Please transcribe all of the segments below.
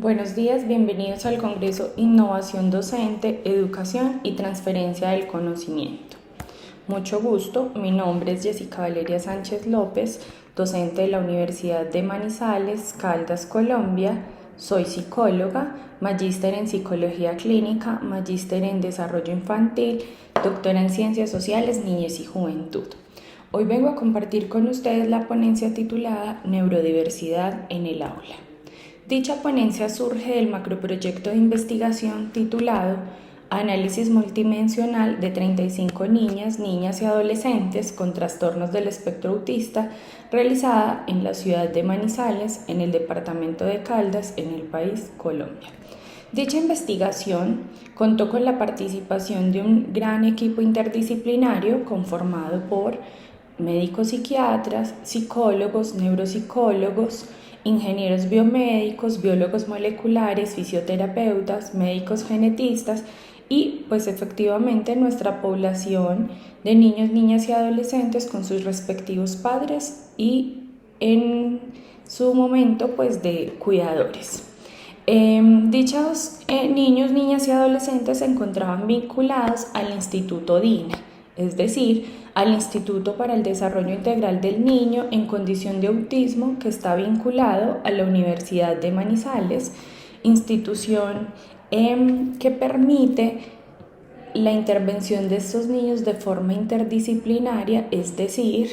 Buenos días, bienvenidos al Congreso Innovación Docente, Educación y Transferencia del Conocimiento. Mucho gusto, mi nombre es Jessica Valeria Sánchez López, docente de la Universidad de Manizales, Caldas, Colombia. Soy psicóloga, magíster en Psicología Clínica, magíster en Desarrollo Infantil, doctora en Ciencias Sociales, Niñez y Juventud. Hoy vengo a compartir con ustedes la ponencia titulada Neurodiversidad en el aula. Dicha ponencia surge del macroproyecto de investigación titulado Análisis multidimensional de 35 niñas y adolescentes con trastornos del espectro autista, realizada en la ciudad de Manizales, en el departamento de Caldas, en el país Colombia. Dicha investigación contó con la participación de un gran equipo interdisciplinario conformado por médicos psiquiatras, psicólogos, neuropsicólogos, ingenieros biomédicos, biólogos moleculares, fisioterapeutas, médicos genetistas y pues efectivamente nuestra población de niños, niñas y adolescentes con sus respectivos padres y en su momento pues de cuidadores. Dichos niños, niñas y adolescentes se encontraban vinculados al Instituto DINA, es decir, al Instituto para el Desarrollo Integral del Niño en condición de autismo, que está vinculado a la Universidad de Manizales, institución que permite la intervención de estos niños de forma interdisciplinaria, es decir,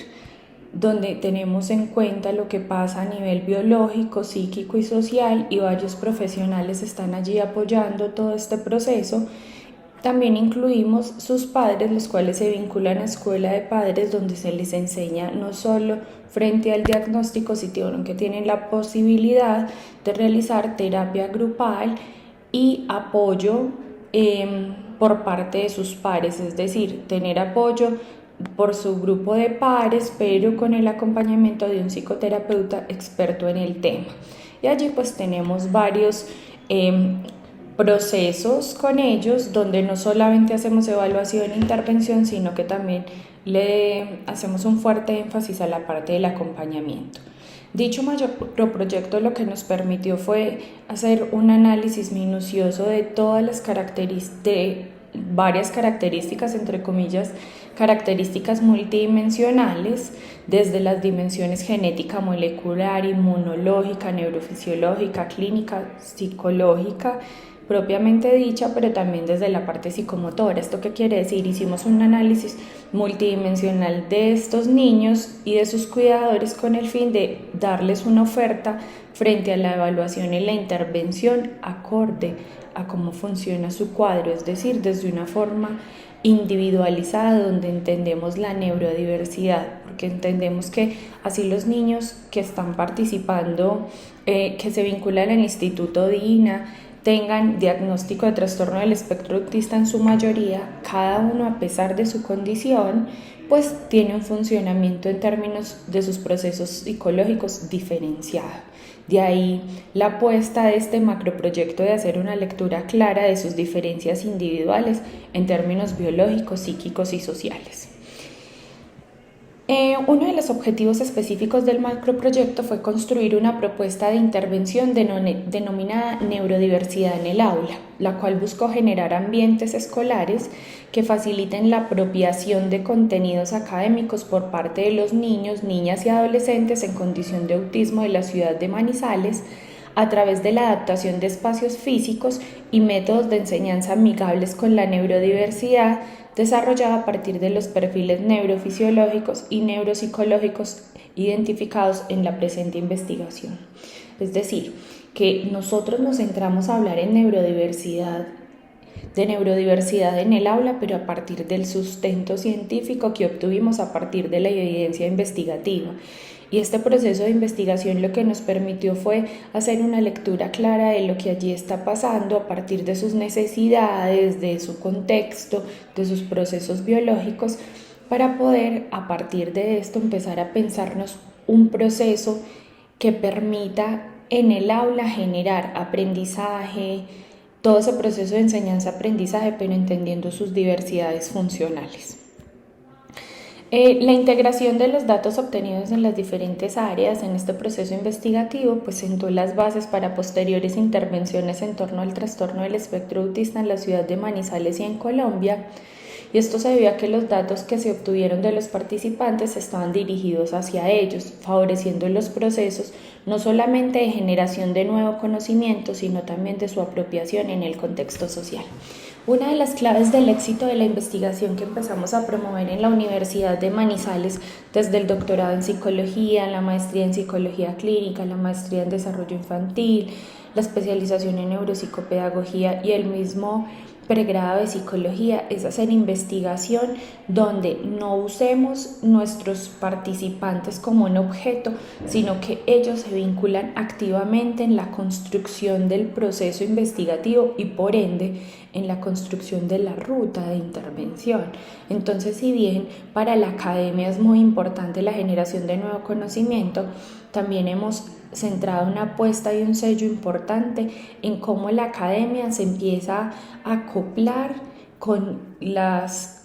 donde tenemos en cuenta lo que pasa a nivel biológico, psíquico y social, y varios profesionales están allí apoyando todo este proceso. También incluimos sus padres, los cuales se vinculan a escuela de padres, donde se les enseña no solo frente al diagnóstico, sino que tienen la posibilidad de realizar terapia grupal y apoyo por parte de sus pares, es decir, tener apoyo por su grupo de pares, pero con el acompañamiento de un psicoterapeuta experto en el tema. Y allí pues tenemos varios procesos con ellos, donde no solamente hacemos evaluación e intervención, sino que también le hacemos un fuerte énfasis a la parte del acompañamiento. Dicho macroproyecto lo que nos permitió fue hacer un análisis minucioso de todas las varias características, entre comillas, características multidimensionales, desde las dimensiones genética, molecular, inmunológica, neurofisiológica, clínica, psicológica, propiamente dicha, pero también desde la parte psicomotora. ¿Esto qué quiere decir? Hicimos un análisis multidimensional de estos niños y de sus cuidadores con el fin de darles una oferta frente a la evaluación y la intervención acorde a cómo funciona su cuadro, es decir, desde una forma individualizada, donde entendemos la neurodiversidad, porque entendemos que así los niños que están participando, que se vinculan al Instituto DINA, tengan diagnóstico de trastorno del espectro autista en su mayoría, cada uno a pesar de su condición, pues tiene un funcionamiento en términos de sus procesos psicológicos diferenciado. De ahí la apuesta de este macroproyecto de hacer una lectura clara de sus diferencias individuales en términos biológicos, psíquicos y sociales. Uno de los objetivos específicos del macroproyecto fue construir una propuesta de intervención denominada neurodiversidad en el aula, la cual buscó generar ambientes escolares que faciliten la apropiación de contenidos académicos por parte de los niños, niñas y adolescentes en condición de autismo de la ciudad de Manizales, a través de la adaptación de espacios físicos y métodos de enseñanza amigables con la neurodiversidad, desarrollada a partir de los perfiles neurofisiológicos y neuropsicológicos identificados en la presente investigación. Es decir, que nosotros nos centramos a hablar en neurodiversidad en el aula, pero a partir del sustento científico que obtuvimos a partir de la evidencia investigativa. Y este proceso de investigación lo que nos permitió fue hacer una lectura clara de lo que allí está pasando a partir de sus necesidades, de su contexto, de sus procesos biológicos, para poder a partir de esto empezar a pensarnos un proceso que permita en el aula generar aprendizaje, todo ese proceso de enseñanza-aprendizaje, pero entendiendo sus diversidades funcionales. La integración de los datos obtenidos en las diferentes áreas en este proceso investigativo pues sentó las bases para posteriores intervenciones en torno al trastorno del espectro autista en la ciudad de Manizales y en Colombia, y esto se debió a que los datos que se obtuvieron de los participantes estaban dirigidos hacia ellos, favoreciendo los procesos no solamente de generación de nuevo conocimiento, sino también de su apropiación en el contexto social. Una de las claves del éxito de la investigación que empezamos a promover en la Universidad de Manizales, desde el doctorado en psicología, la maestría en psicología clínica, la maestría en desarrollo infantil, la especialización en neuropsicopedagogía y el mismo pregrado de psicología, es hacer investigación donde no usemos nuestros participantes como un objeto, sino que ellos se vinculan activamente en la construcción del proceso investigativo y por ende en la construcción de la ruta de intervención. Entonces, si bien para la academia es muy importante la generación de nuevo conocimiento, también hemos centrado una apuesta y un sello importante en cómo la academia se empieza a acoplar con las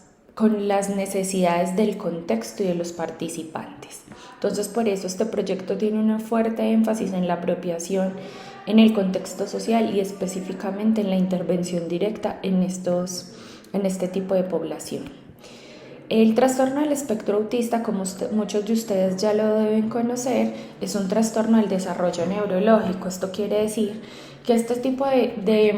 necesidades del contexto y de los participantes. Entonces, por eso este proyecto tiene un fuerte énfasis en la apropiación en el contexto social y específicamente en la intervención directa en este tipo de población. El trastorno del espectro autista, como muchos de ustedes ya lo deben conocer, es un trastorno del desarrollo neurológico. Esto quiere decir que este tipo de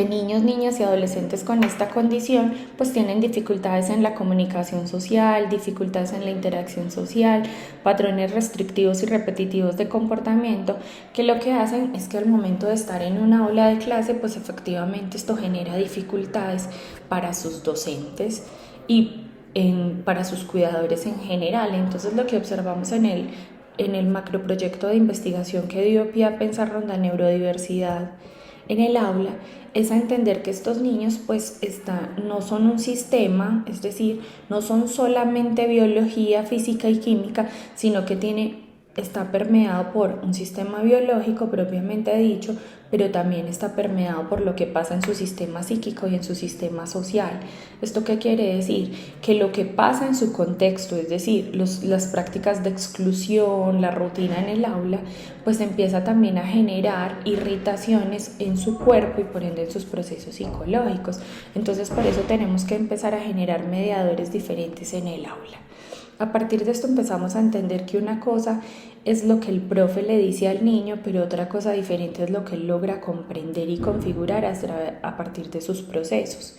niños, niñas y adolescentes con esta condición pues tienen dificultades en la comunicación social, dificultades en la interacción social, patrones restrictivos y repetitivos de comportamiento, que lo que hacen es que al momento de estar en una aula de clase pues efectivamente esto genera dificultades para sus docentes y para sus cuidadores en general. Entonces lo que observamos en el macroproyecto de investigación que dio pie a pensar ronda neurodiversidad en el aula es a entender que estos niños pues no son un sistema, es decir, no son solamente biología, física y química, sino que está permeado por un sistema biológico propiamente dicho, pero también está permeado por lo que pasa en su sistema psíquico y en su sistema social. ¿Esto qué quiere decir? Que lo que pasa en su contexto, es decir, las prácticas de exclusión, la rutina en el aula, pues empieza también a generar irritaciones en su cuerpo y por ende en sus procesos psicológicos. Entonces, por eso tenemos que empezar a generar mediadores diferentes en el aula. A partir de esto empezamos a entender que una cosa es lo que el profe le dice al niño, pero otra cosa diferente es lo que él logra comprender y configurar a partir de sus procesos.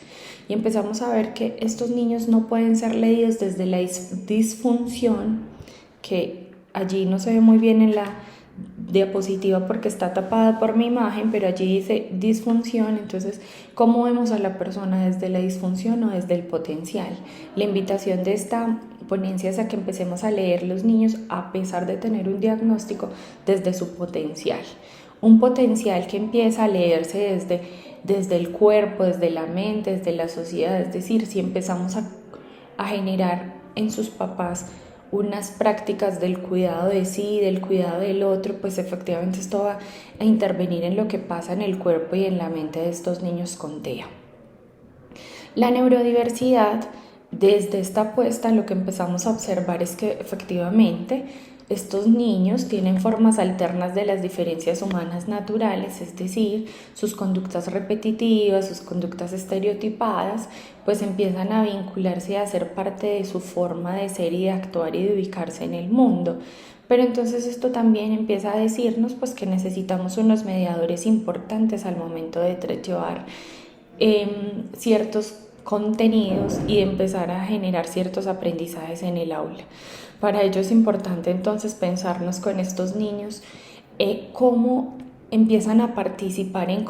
Y empezamos a ver que estos niños no pueden ser leídos desde la disfunción, que allí no se ve muy bien en la diapositiva porque está tapada por mi imagen, pero allí dice disfunción. Entonces, ¿cómo vemos a la persona desde la disfunción o desde el potencial? La invitación de esta ponencia es a que empecemos a leer los niños a pesar de tener un diagnóstico desde su potencial. Un potencial que empieza a leerse desde el cuerpo, desde la mente, desde la sociedad. Es decir, si empezamos a generar en sus papás unas prácticas del cuidado de sí, del cuidado del otro, pues efectivamente esto va a intervenir en lo que pasa en el cuerpo y en la mente de estos niños con TEA. La neurodiversidad, desde esta apuesta, lo que empezamos a observar es que efectivamente estos niños tienen formas alternas de las diferencias humanas naturales, es decir, sus conductas repetitivas, sus conductas estereotipadas, pues empiezan a vincularse y a ser parte de su forma de ser y de actuar y de ubicarse en el mundo. Pero entonces esto también empieza a decirnos pues que necesitamos unos mediadores importantes al momento de llevar ciertos contenidos y empezar a generar ciertos aprendizajes en el aula. Para ello es importante entonces pensarnos con estos niños cómo empiezan a participar en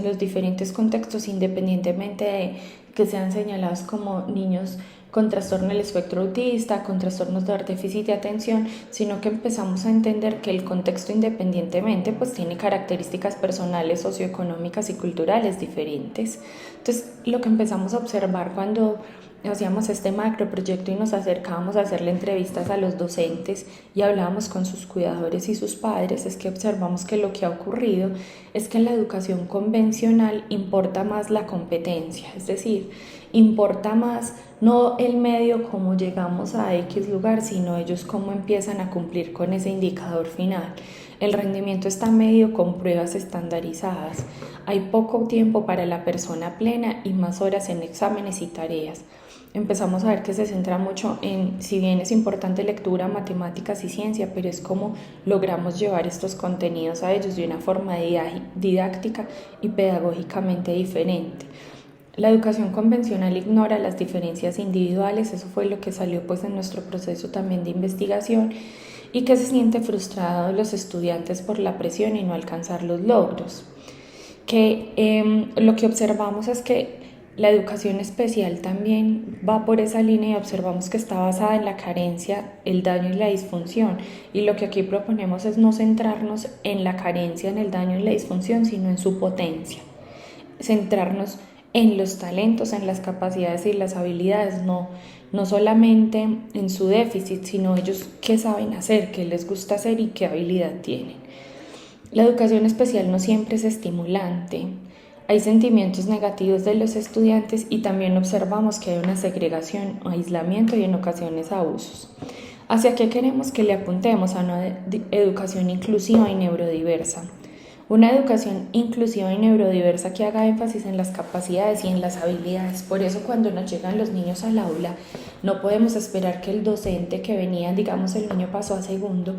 los diferentes contextos, independientemente de que sean señalados como niños con trastorno del espectro autista, con trastornos de déficit de atención, sino que empezamos a entender que el contexto independientemente pues tiene características personales, socioeconómicas y culturales diferentes. Entonces, lo que empezamos a observar cuando hacíamos este macroproyecto y nos acercábamos a hacerle entrevistas a los docentes y hablábamos con sus cuidadores y sus padres, es que observamos que lo que ha ocurrido es que en la educación convencional importa más la competencia, es decir, importa más no el medio cómo llegamos a X lugar, sino ellos cómo empiezan a cumplir con ese indicador final. El rendimiento está medido con pruebas estandarizadas. Hay poco tiempo para la persona plena y más horas en exámenes y tareas. Empezamos a ver que se centra mucho en, si bien es importante lectura, matemáticas y ciencia, pero es cómo logramos llevar estos contenidos a ellos de una forma didáctica y pedagógicamente diferente. La educación convencional ignora las diferencias individuales, eso fue lo que salió pues en nuestro proceso también de investigación, y que se siente frustrados los estudiantes por la presión y no alcanzar los logros. Lo que observamos es que la educación especial también va por esa línea y observamos que está basada en la carencia, el daño y la disfunción. Y lo que aquí proponemos es no centrarnos en la carencia, en el daño y la disfunción, sino en su potencia. Centrarnos en los talentos, en las capacidades y las habilidades, no solamente en su déficit, sino ellos qué saben hacer, qué les gusta hacer y qué habilidad tienen. La educación especial no siempre es estimulante. Hay sentimientos negativos de los estudiantes y también observamos que hay una segregación, aislamiento y en ocasiones abusos. ¿Hacia qué queremos que le apuntemos? A una educación inclusiva y neurodiversa. Una educación inclusiva y neurodiversa que haga énfasis en las capacidades y en las habilidades. Por eso cuando nos llegan los niños al aula, no podemos esperar que el docente que venía, digamos el niño pasó a segundo,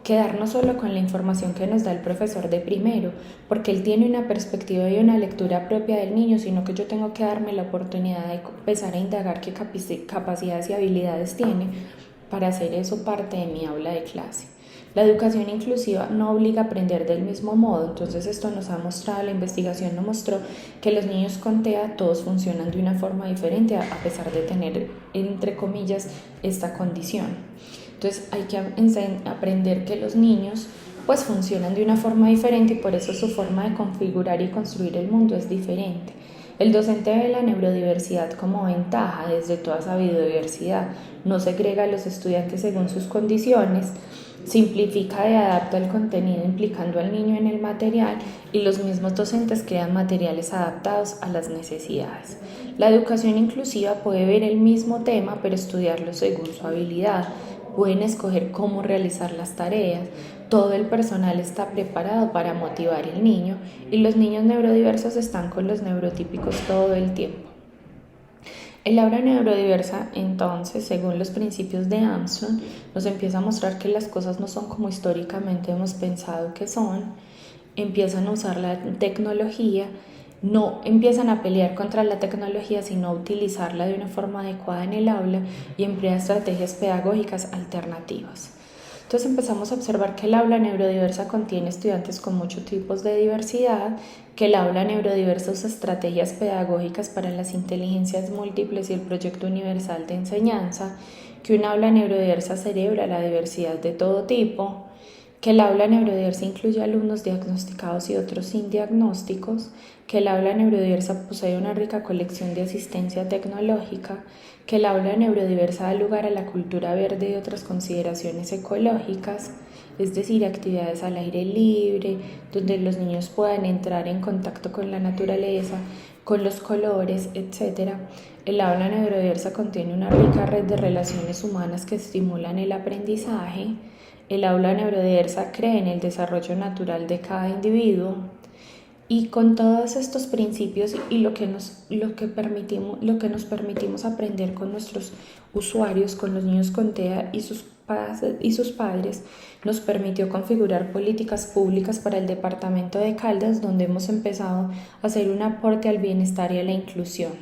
quedarnos solo con la información que nos da el profesor de primero, porque él tiene una perspectiva y una lectura propia del niño, sino que yo tengo que darme la oportunidad de empezar a indagar qué capacidades y habilidades tiene para hacer eso parte de mi aula de clase. La educación inclusiva no obliga a aprender del mismo modo, entonces esto nos ha mostrado, la investigación nos mostró que los niños con TEA todos funcionan de una forma diferente a pesar de tener, entre comillas, esta condición. Entonces hay que aprender que los niños pues funcionan de una forma diferente y por eso su forma de configurar y construir el mundo es diferente. El docente ve la neurodiversidad como ventaja desde toda esa biodiversidad, no segrega a los estudiantes según sus condiciones, simplifica y adapta el contenido implicando al niño en el material y los mismos docentes crean materiales adaptados a las necesidades. La educación inclusiva puede ver el mismo tema pero estudiarlo según su habilidad. Pueden escoger cómo realizar las tareas, todo el personal está preparado para motivar al niño y los niños neurodiversos están con los neurotípicos todo el tiempo. El aula neurodiversa, entonces, según los principios de Armstrong, nos empieza a mostrar que las cosas no son como históricamente hemos pensado que son, empiezan a usar la tecnología, no empiezan a pelear contra la tecnología, sino a utilizarla de una forma adecuada en el aula y emplear estrategias pedagógicas alternativas. Entonces empezamos a observar que el aula neurodiversa contiene estudiantes con muchos tipos de diversidad, que el aula neurodiversa usa estrategias pedagógicas para las inteligencias múltiples y el proyecto universal de enseñanza, que un aula neurodiversa celebra la diversidad de todo tipo, que el aula neurodiversa incluye alumnos diagnosticados y otros sin diagnósticos, que el aula neurodiversa posee una rica colección de asistencia tecnológica, que el aula neurodiversa da lugar a la cultura verde y otras consideraciones ecológicas, es decir, actividades al aire libre, donde los niños puedan entrar en contacto con la naturaleza, con los colores, etc. El aula neurodiversa contiene una rica red de relaciones humanas que estimulan el aprendizaje. El aula neurodiversa cree en el desarrollo natural de cada individuo y con todos estos principios y lo que nos permitimos aprender con nuestros usuarios, con los niños con TEA y sus padres, nos permitió configurar políticas públicas para el departamento de Caldas, donde hemos empezado a hacer un aporte al bienestar y a la inclusión.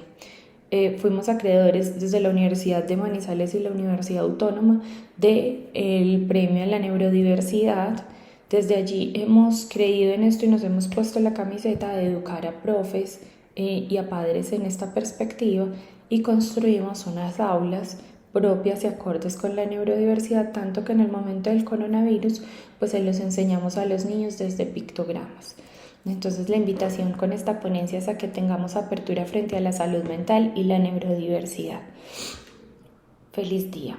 Fuimos acreedores desde la Universidad de Manizales y la Universidad Autónoma del Premio a la Neurodiversidad. Desde allí hemos creído en esto y nos hemos puesto la camiseta de educar a profes y a padres en esta perspectiva y construimos unas aulas propias y acordes con la neurodiversidad, tanto que en el momento del coronavirus pues se los enseñamos a los niños desde pictogramas. Entonces la invitación con esta ponencia es a que tengamos apertura frente a la salud mental y la neurodiversidad. Feliz día.